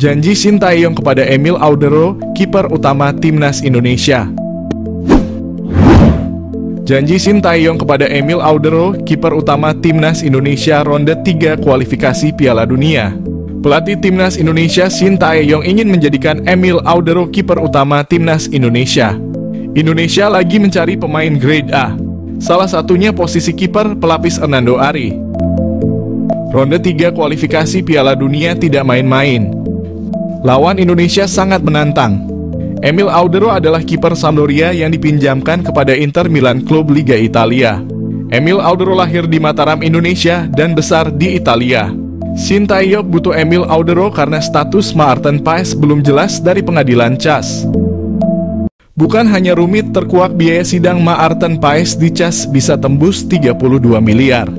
Janji Sintayong kepada Emil Audero, kiper utama Timnas Indonesia. Janji Sintayong kepada Emil Audero, kiper utama Timnas Indonesia ronde 3 kualifikasi Piala Dunia. Pelatih Timnas Indonesia Sintayong ingin menjadikan Emil Audero kiper utama Timnas Indonesia. Indonesia lagi mencari pemain grade A. Salah satunya posisi kiper pelapis Hernando Ari. Ronde 3 kualifikasi Piala Dunia tidak main-main. Lawan Indonesia sangat menantang. Emil Audero adalah kiper Sampdoria yang dipinjamkan kepada Inter Milan klub Liga Italia. Emil Audero lahir di Mataram, Indonesia dan besar di Italia. Sintayong butuh Emil Audero karena status Maarten Paes belum jelas dari pengadilan CAS. Bukan hanya rumit, terkuak biaya sidang Maarten Paes di CAS bisa tembus 32 miliar.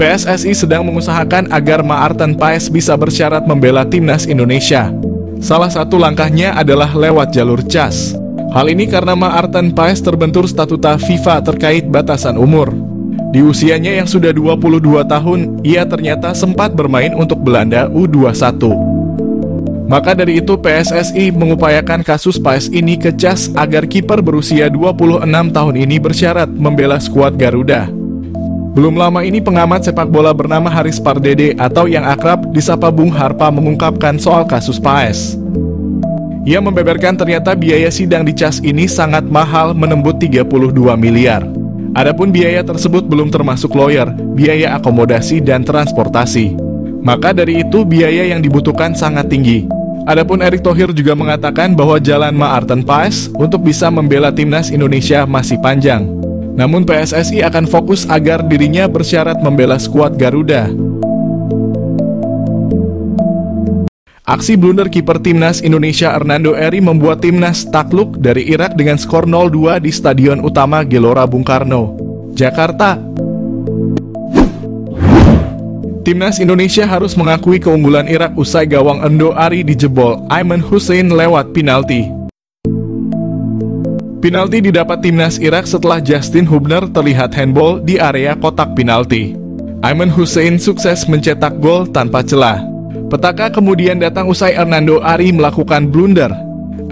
PSSI sedang mengusahakan agar Maarten Paes bisa bersyarat membela Timnas Indonesia. Salah satu langkahnya adalah lewat jalur CAS. Hal ini karena Maarten Paes terbentur statuta FIFA terkait batasan umur. Di usianya yang sudah 22 tahun, ia ternyata sempat bermain untuk Belanda U21. Maka dari itu PSSI mengupayakan kasus Paes ini ke CAS agar kiper berusia 26 tahun ini bersyarat membela skuad Garuda. Belum lama ini pengamat sepak bola bernama Haris Pardede atau yang akrab disapa Bung Harpa mengungkapkan soal kasus Paes. Ia membeberkan ternyata biaya sidang di CAS ini sangat mahal, menembus 32 miliar. Adapun biaya tersebut belum termasuk lawyer, biaya akomodasi dan transportasi. Maka dari itu biaya yang dibutuhkan sangat tinggi. Adapun Erick Thohir juga mengatakan bahwa jalan Maarten Paes untuk bisa membela Timnas Indonesia masih panjang. Namun PSSI akan fokus agar dirinya bersyarat membela skuad Garuda. Aksi blunder kiper Timnas Indonesia Hernando Ari membuat Timnas takluk dari Irak dengan skor 0-2 di Stadion Utama Gelora Bung Karno, Jakarta. Timnas Indonesia harus mengakui keunggulan Irak usai gawang Hernando Ari dijebol Aiman Hussein lewat penalti. Penalti didapat Timnas Irak setelah Justin Hubner terlihat handball di area kotak penalti. Aiman Hussein sukses mencetak gol tanpa celah. Petaka kemudian datang usai Hernando Ari melakukan blunder.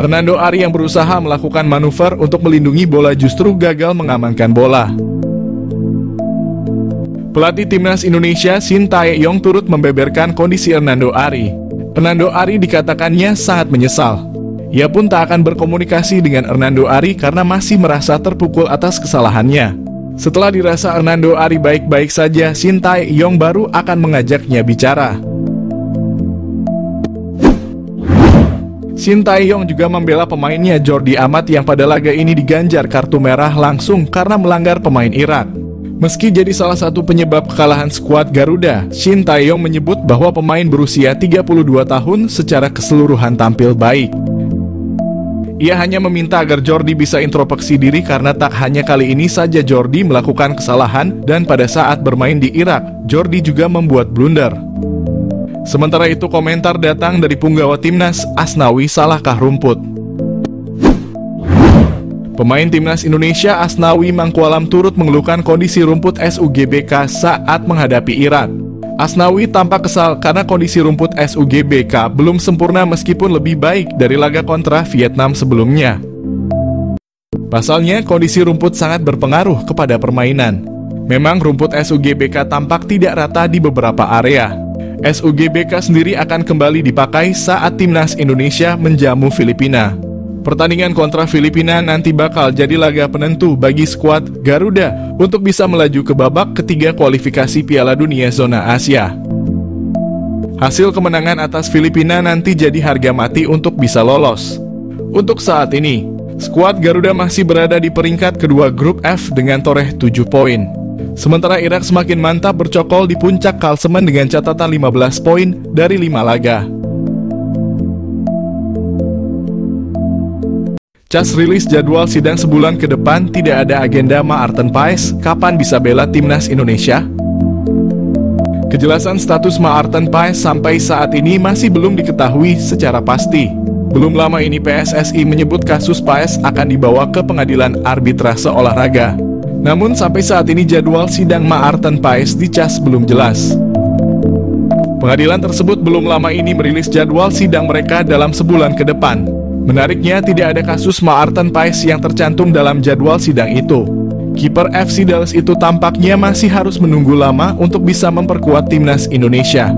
Hernando Ari yang berusaha melakukan manuver untuk melindungi bola justru gagal mengamankan bola. Pelatih Timnas Indonesia Sintayong turut membeberkan kondisi Hernando Ari. Hernando Ari dikatakannya sangat menyesal. Ia pun tak akan berkomunikasi dengan Hernando Ari karena masih merasa terpukul atas kesalahannya. Setelah dirasa Hernando Ari baik-baik saja, Sintayong baru akan mengajaknya bicara. Sintayong juga membela pemainnya Jordi Amat yang pada laga ini diganjar kartu merah langsung karena melanggar pemain Irak. Meski jadi salah satu penyebab kekalahan skuad Garuda, Sintayong menyebut bahwa pemain berusia 32 tahun secara keseluruhan tampil baik. Ia hanya meminta agar Jordi bisa introspeksi diri karena tak hanya kali ini saja Jordi melakukan kesalahan dan pada saat bermain di Irak, Jordi juga membuat blunder. Sementara itu komentar datang dari punggawa Timnas, Asnawi Salahkah Rumput. Pemain Timnas Indonesia Asnawi Mangkualam turut mengeluhkan kondisi rumput SUGBK saat menghadapi Irak. Asnawi tampak kesal karena kondisi rumput SUGBK belum sempurna meskipun lebih baik dari laga kontra Vietnam sebelumnya. Pasalnya kondisi rumput sangat berpengaruh kepada permainan. Memang rumput SUGBK tampak tidak rata di beberapa area. SUGBK sendiri akan kembali dipakai saat Timnas Indonesia menjamu Filipina. Pertandingan kontra Filipina nanti bakal jadi laga penentu bagi skuad Garuda untuk bisa melaju ke babak ketiga kualifikasi Piala Dunia Zona Asia. Hasil kemenangan atas Filipina nanti jadi harga mati untuk bisa lolos. Untuk saat ini, skuad Garuda masih berada di peringkat kedua grup F dengan toreh 7 poin. Sementara Irak semakin mantap bercokol di puncak klasemen dengan catatan 15 poin dari 5 laga. CAS rilis jadwal sidang sebulan ke depan, tidak ada agenda Maarten Paes, kapan bisa bela Timnas Indonesia? Kejelasan status Maarten Paes sampai saat ini masih belum diketahui secara pasti. Belum lama ini PSSI menyebut kasus Paes akan dibawa ke pengadilan arbitrase olahraga. Namun sampai saat ini jadwal sidang Maarten Paes di CAS belum jelas. Pengadilan tersebut belum lama ini merilis jadwal sidang mereka dalam sebulan ke depan. Menariknya, tidak ada kasus Maarten Paes yang tercantum dalam jadwal sidang itu. Kiper FC Dallas itu tampaknya masih harus menunggu lama untuk bisa memperkuat timnas Indonesia.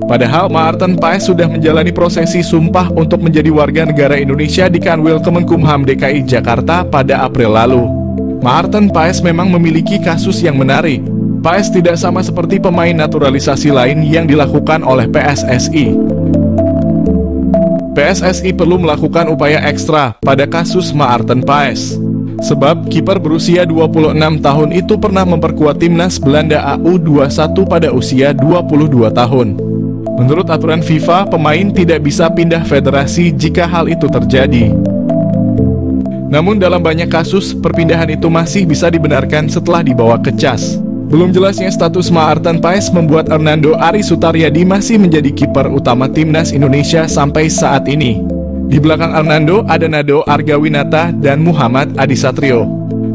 Padahal Maarten Paes sudah menjalani prosesi sumpah untuk menjadi warga negara Indonesia di Kanwil Kemenkumham DKI Jakarta pada April lalu. Maarten Paes memang memiliki kasus yang menarik. Paes tidak sama seperti pemain naturalisasi lain yang dilakukan oleh PSSI. PSSI perlu melakukan upaya ekstra pada kasus Maarten Paes. Sebab kiper berusia 26 tahun itu pernah memperkuat timnas Belanda U21 pada usia 22 tahun. Menurut aturan FIFA, pemain tidak bisa pindah federasi jika hal itu terjadi. Namun dalam banyak kasus, perpindahan itu masih bisa dibenarkan setelah dibawa ke CAS. Belum jelasnya status Maarten Paes membuat Hernando Ari Sutaryadi masih menjadi kiper utama timnas Indonesia sampai saat ini. Di belakang Hernando ada Nado Argawinata dan Muhammad Adi Satrio.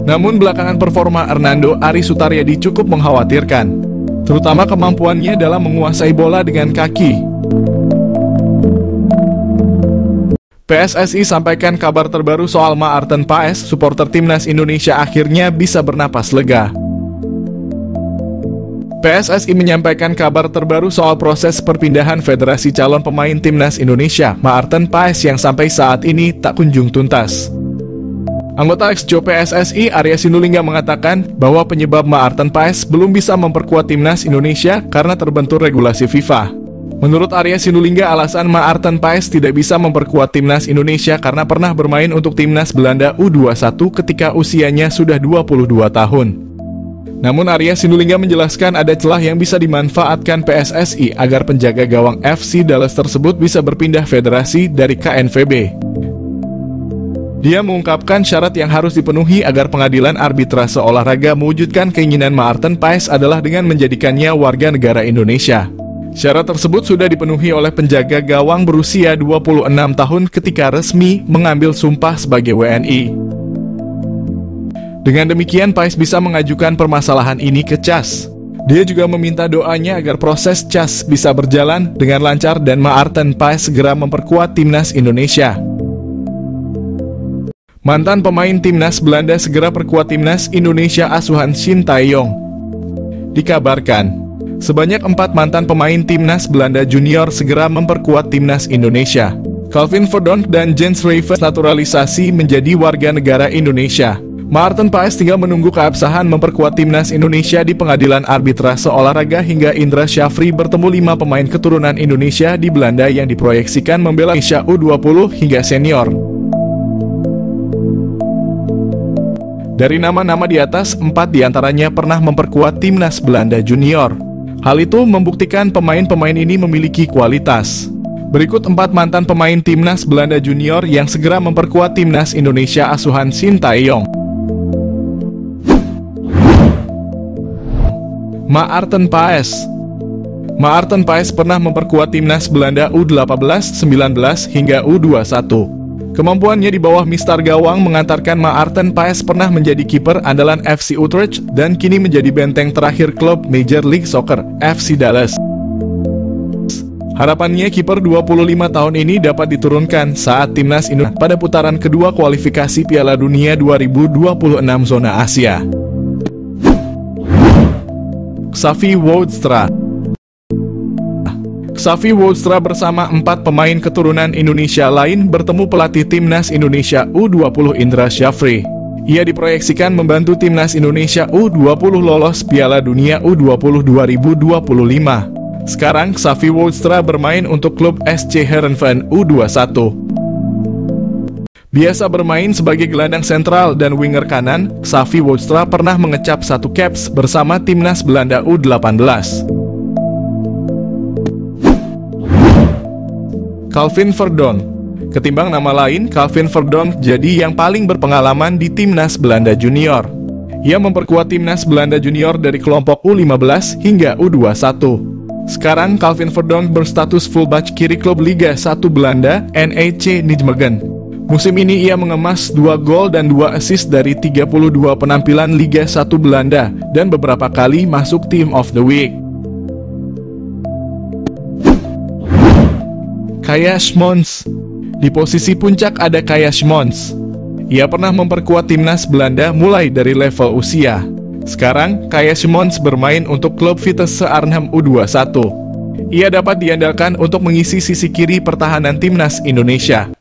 Namun belakangan performa Hernando Ari Sutaryadi cukup mengkhawatirkan, terutama kemampuannya dalam menguasai bola dengan kaki. PSSI sampaikan kabar terbaru soal Maarten Paes, supporter timnas Indonesia akhirnya bisa bernapas lega. PSSI menyampaikan kabar terbaru soal proses perpindahan Federasi Calon Pemain Timnas Indonesia, Maarten Paes, yang sampai saat ini tak kunjung tuntas. Anggota Exco PSSI, Arya Sinulinga, mengatakan bahwa penyebab Maarten Paes belum bisa memperkuat Timnas Indonesia karena terbentur regulasi FIFA. Menurut Arya Sinulinga, alasan Maarten Paes tidak bisa memperkuat Timnas Indonesia karena pernah bermain untuk Timnas Belanda U21 ketika usianya sudah 22 tahun. Namun Arya Sinulinga menjelaskan ada celah yang bisa dimanfaatkan PSSI agar penjaga gawang FC Dallas tersebut bisa berpindah federasi dari KNVB. Dia mengungkapkan syarat yang harus dipenuhi agar pengadilan arbitrase olahraga mewujudkan keinginan Maarten Paes adalah dengan menjadikannya warga negara Indonesia. Syarat tersebut sudah dipenuhi oleh penjaga gawang berusia 26 tahun ketika resmi mengambil sumpah sebagai WNI. Dengan demikian, Paes bisa mengajukan permasalahan ini ke CAS. Dia juga meminta doanya agar proses CAS bisa berjalan dengan lancar dan Maarten Paes segera memperkuat timnas Indonesia. Mantan pemain timnas Belanda segera perkuat timnas Indonesia asuhan Shin Tae-yong. Dikabarkan, sebanyak 4 mantan pemain timnas Belanda junior segera memperkuat timnas Indonesia. Calvin Verdonk dan Jens Ravens naturalisasi menjadi warga negara Indonesia. Maarten Paes tinggal menunggu keabsahan memperkuat timnas Indonesia di pengadilan arbitrase olahraga hingga Indra Syafri bertemu 5 pemain keturunan Indonesia di Belanda yang diproyeksikan membela Indonesia U20 hingga senior. Dari nama-nama di atas, 4 diantaranya pernah memperkuat timnas Belanda junior. Hal itu membuktikan pemain-pemain ini memiliki kualitas. Berikut 4 mantan pemain timnas Belanda junior yang segera memperkuat timnas Indonesia asuhan Shin Tae-yong. Maarten Paes. Maarten Paes pernah memperkuat timnas Belanda U18, 19, hingga U21. Kemampuannya di bawah mistar gawang mengantarkan Maarten Paes pernah menjadi kiper andalan FC Utrecht dan kini menjadi benteng terakhir klub Major League Soccer, FC Dallas. Harapannya kiper 25 tahun ini dapat diturunkan saat timnas Indonesia pada putaran kedua kualifikasi Piala Dunia 2026 zona Asia. Xavi Woudstra. Xavi Woudstra bersama 4 pemain keturunan Indonesia lain bertemu pelatih timnas Indonesia U20 Indra Syafri. Ia diproyeksikan membantu timnas Indonesia U20 lolos Piala Dunia U20 2025. Sekarang Xavi Woudstra bermain untuk klub SC Heerenveen U21. Biasa bermain sebagai gelandang sentral dan winger kanan, Xavi Woudstra pernah mengecap 1 caps bersama timnas Belanda U18. Calvin Verdonk. Ketimbang nama lain, Calvin Verdonk jadi yang paling berpengalaman di timnas Belanda junior. Ia memperkuat timnas Belanda junior dari kelompok U15 hingga U21. Sekarang Calvin Verdonk berstatus fullback kiri klub Liga 1 Belanda, NEC Nijmegen. Musim ini ia mengemas 2 gol dan 2 assist dari 32 penampilan Liga 1 Belanda dan beberapa kali masuk Team of the Week. Kaya Schmons. Di posisi puncak ada Kaya Schmons. Ia pernah memperkuat timnas Belanda mulai dari level usia. Sekarang, Kaya Schmons bermain untuk klub Vitesse Arnhem U21. Ia dapat diandalkan untuk mengisi sisi kiri pertahanan timnas Indonesia.